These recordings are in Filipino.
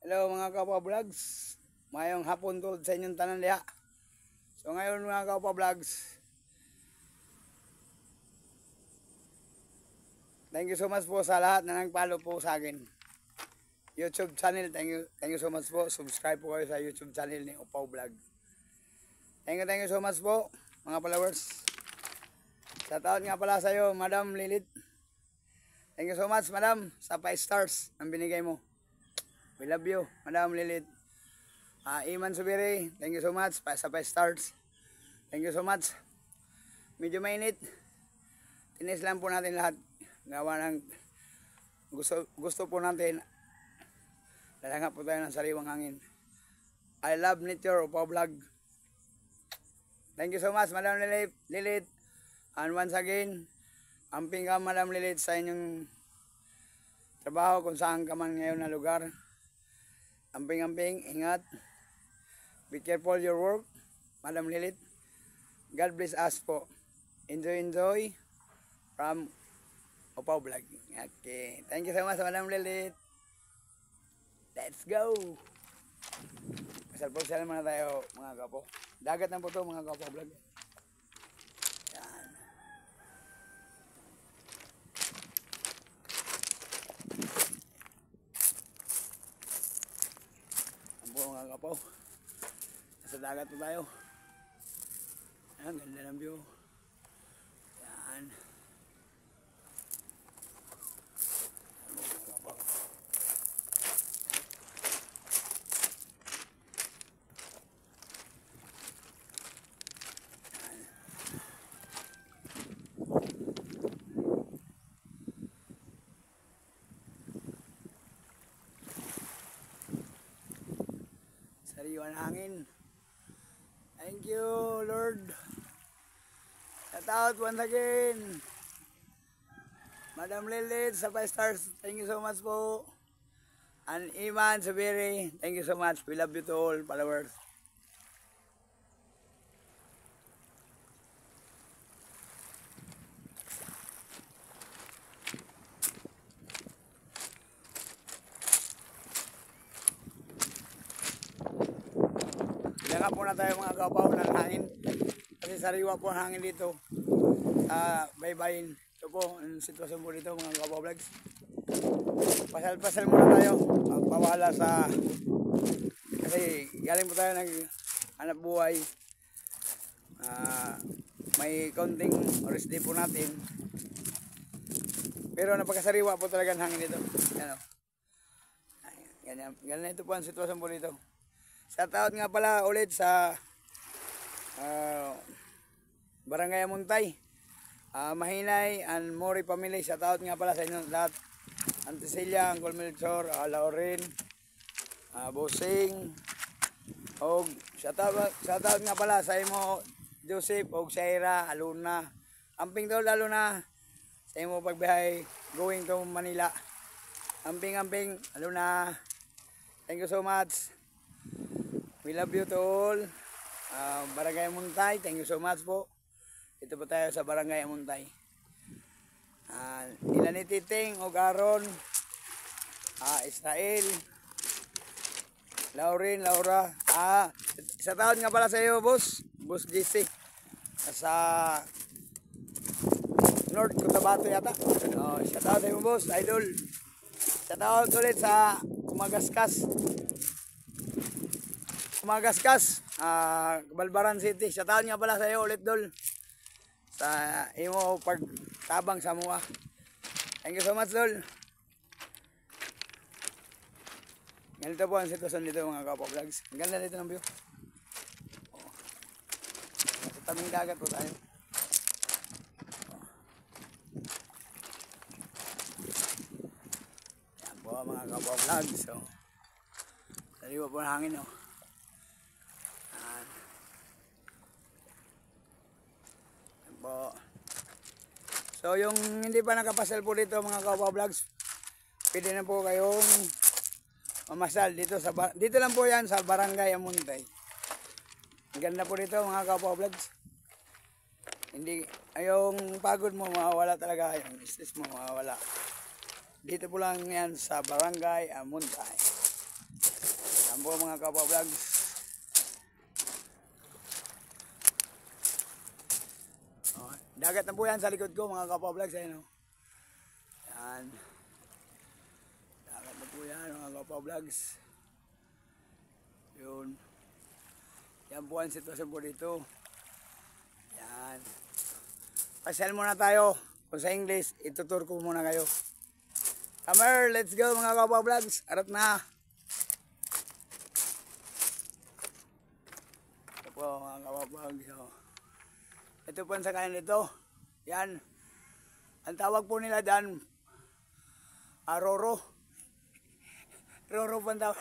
Hello mga Kapwa Vlogs. Mayong hapon to sa inyong tanan diha. So ngayon mga Kapwa Vlogs, thank you so much po sa lahat na nag-follow po sa akin YouTube channel. Thank you so much po. Subscribe po kayo sa YouTube channel ni Upaw Vlog. Thank you so much po mga followers. Shoutout nga pala sa iyo, Madam Lilith. Thank you so much, Madam, sa 5 stars ang binigay mo. We love you, Madam Lilith. Iman Subiri, thank you so much sa 5 stars. Thank you so much. Medyo mainit. Tinis lang po natin lahat. Gawa ng gusto po natin. Lalangap po tayo ng sariwang hangin. I love nature, Upaw Vlog. Thank you so much, Madam Lilith. And once again, amping ka, Madam Lilith, sa inyong trabaho kung saan ka man ngayon na lugar. Amping, ingat. Be careful your work, Madam Lilith. God bless us po. Enjoy from Upaw Vlog. Okay. Thank you so much, Madam Lilith. Let's go. Pasal-pasal muna tayo, mga kapo. Dagat na po ito, mga Kapwa Vlog. Yan. Yan po, mga kapo. Nasa dagat po tayo. Ayan, ganda ng view. Yan. Sariwan hangin. Thank you, Lord. Shout out once again, Madam Lilith sa 5 stars. Thank you so much po. And Iman Subiri, thank you so much. We love you to all followers. Kaya po na tayo mga kapaw ng hangin. Kasi sariwa po ang hangin dito sa baybayin. Ito po ang sitwasyon po dito mga Kapaw Vlogs. Pasal-pasal muna tayo. Magpawala sa... Kasi galing po tayo nag-hanap buhay. May counting oras day po natin. Pero napakasariwa po talaga ang hangin dito. Yan o. Ganyan ito po ang sitwasyon po dito. Shoutout nga pala ulit sa Barangay Amuntay, Mahinay and Mori family. Shoutout nga pala sa inyo lahat. Auntie Celia, Uncle Melchor, Lauren, Bosing, og shoutout nga pala sa imo Joseph og Shaira, Aluna. Amping tol Aluna sa imo pagbiyahe going to Manila. Amping, Aluna. Thank you so much. We love you to all. Barangay Amuntay, thank you so much po. Ito po tayo sa Barangay Amuntay. Ilan ni Titing, Ogaron, Israel, Lauren, Laura. Isa taon nga pala sa iyo, Boss JC. Sa North Cotabato yata. Isa taon sa iyo, Boss, Idol. Isa taon ulit sa Kumagaskas, Balbaran City. Shoutout nga pala sa iyo ulit, Dol, sa imo pagtabang sa mua. Thank you so much, Dol. Ganito po ang sitwasyon dito mga Kapwa Vlogs. Ang ganda dito ng view. Sa tabing dagat po tayo. Yan po mga Kapwa Vlogs. So, sariwa po ang hangin, oh. Po. So yung hindi pa nakapasal po dito mga Kapwa Vlogs, pwede na po kayong mamasal dito dito lang po yan sa Barangay Amuntay. Ang ganda po dito mga Kapwa Vlogs. Hindi yung pagod mo mawawala talaga, yung stress mo mawawala. Dito po lang yan sa Barangay Amuntay. Yan po mga kapwa-vlogs. Oh, dagat na po yan sa likod ko mga kapwa-vlogs. Ayan, oh. Yan. Dagat na po yan mga kapwa-vlogs. Yun. Yan po ang sitwasyon po dito. Yan. Pasyal muna tayo. Kung sa English, itutur ko muna kayo. Summer, let's go mga kapwa-vlogs. Arat na. Ito po mga kapwa-vlogs. Ito po ang sakayan dito. Yan. Ang tawag po nila dyan, Roro. Roro po ang tawag.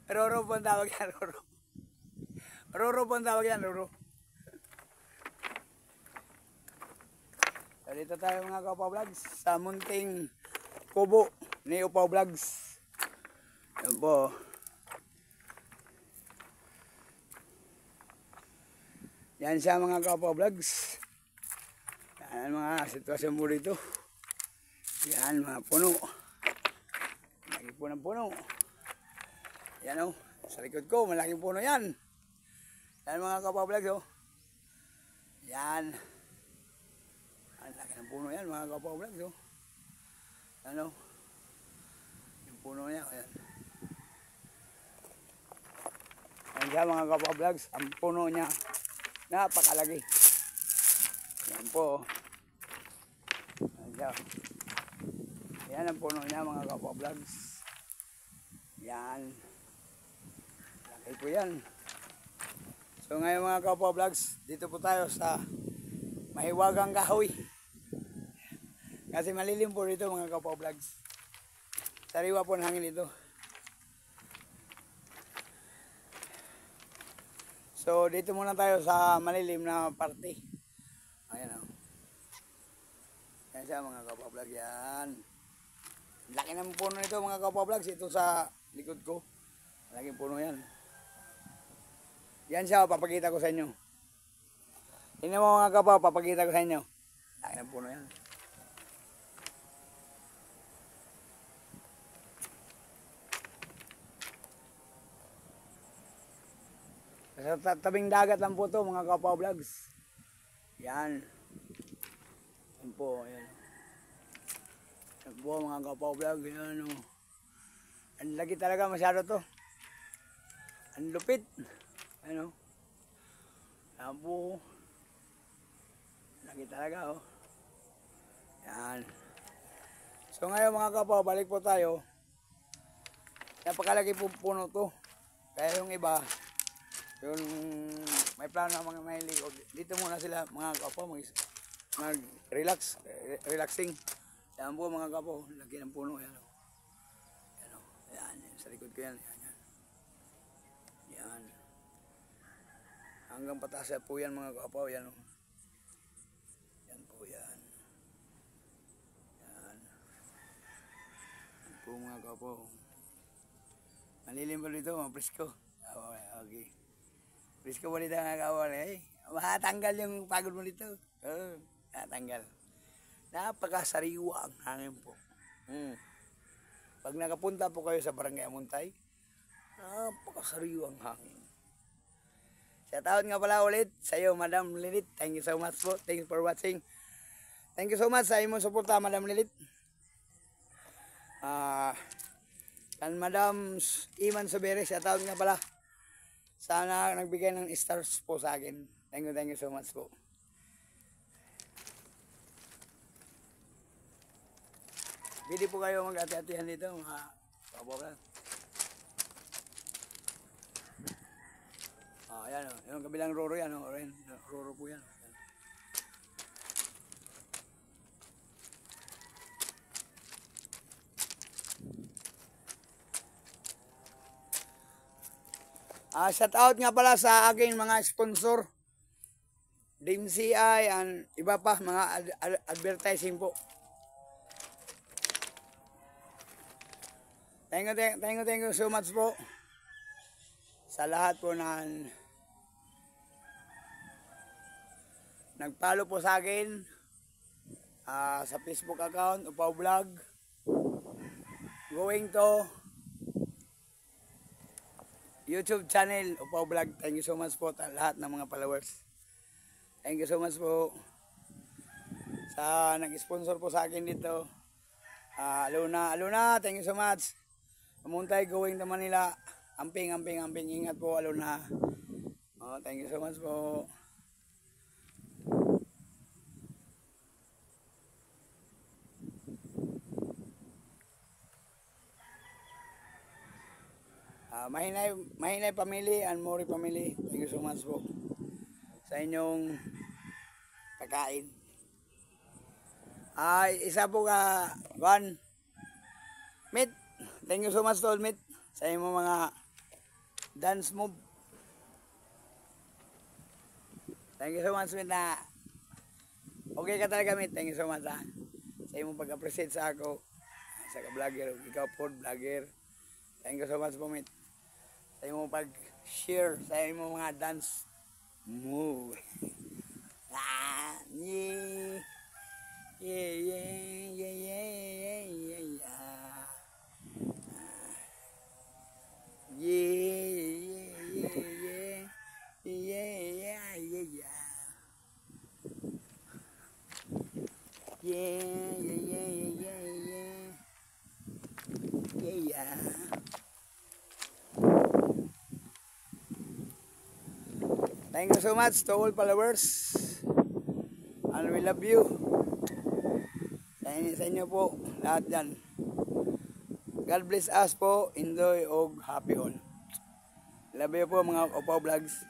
Roro po ang tawag yan, Roro. Roro po ang tawag yan, Roro. So, dito tayo mga kapwa-vlogs sa munting kubo ni Upaw Vlogs. Yan po. Yan siya mga kapwa-vlogs. Yan mga sitwasyon mo dito. Yan mga puno. Malaki po ng puno. Yan o. Sa likod ko, malaking puno yan. Yan mga kapwa-vlogs o. Yan. Ang laki ng puno yan mga kapwa-vlogs o. Ano? Yung puno niya. Ayan. Yan siya mga kapwa-vlogs. Ang puno niya. Napakalaki. Yan po. Yan siya. Yan ang puno niya mga kapwa-vlogs. Yan. Laki po yan. So ngayon mga kapwa-vlogs, dito po tayo sa Mahiwagang Kahoy. Kasi malilim po dito mga kapwa-vlogs. Sariwa po ng hangin dito. So dito muna tayo sa malilim na parte. Ayan o. Yan siya mga kapwa-vlogs. Yan. Laki ng puno nito mga kapwa-vlogs. Ito sa likod ko. Laking puno yan. Yan siya, papakita ko sa inyo. Tingnan mo mga kapwa, papakita ko sa inyo. Laki ng puno yan. Sa tabing dagat lang po ito mga kapwa-vlogs. Yan. Yan po, yan. Yan po mga kapwa-vlogs. Yan o. Ang laki talaga masyado to. Ang lupit. Ano? Yan po. Laki talaga oh. Yan. So ngayon mga kapwa, balik po tayo. Napakalaki po puno to. Kaya yung iba, yung may plano ng mga mahilig, dito muna sila mga kapwa mag-relax, relaxing. Yan po mga kapwa, laki ng puno. Yan o. Yan o. Yan, sa likod ko yan. Yan, yan. Yan. Hanggang pataas po yan mga kapwa. Yan o. Yan po yan. Yan. Yan po mga kapwa. Malilim pa dito, presko. Okay. Presko mo dito mga kapwa. Matanggal yung pagod mo dito. Natanggal. Napakasariwa ang hangin po. Pag nakapunta po kayo sa Barangay Amuntay, napakasariwa ang hangin. Shout out nga pala ulit sa iyo, Madam Lilith. Thank you so much po. Thank you for watching. Thank you so much sa imong suporta, Madam Lilith. Kan Madam Iman Sobere, shout out nga pala. Sana nagbigay ng stars po sa akin. Thank you so much po. Pwede po kayo mag-ati-atihan dito mga kababayan. Ayan o. Yung kabilang roro yan o. Roro po yan. Shout out nga pala sa aking mga sponsor. DMCI and iba pa mga advertising po. Thank you so much po sa lahat po na nagpalo po sa akin sa Facebook account, Upaw Vlog. Going to YouTube channel, Upaw Vlog. Thank you so much po lahat ng mga followers. Thank you so much po sa nag-sponsor po sa akin dito. Aluna, thank you so much. Pamuntay going to Manila. Amping. Ingat po, Aluna. Oh, thank you so much po. Mahinay family and Mori family. Thank you so much po sa inyong pagkain. Isa po ka, Juan, Mit. Thank you so much tol, Mit, sa inyong mga dance move. Thank you so much, Mit, na okay ka talaga, Mit. Thank you so much, ha, sa inyong pag-appreciate sa ako, sa ka-vlogger, ikaw food vlogger. Thank you so much po, Mit, sa inyong pag-share sa inyong mga dance move. Thank you so much to all followers. And we love you. Sa inyo po, lahat yan. God bless us po. Enjoy og happy all. Love you po mga Upaw Vlogs.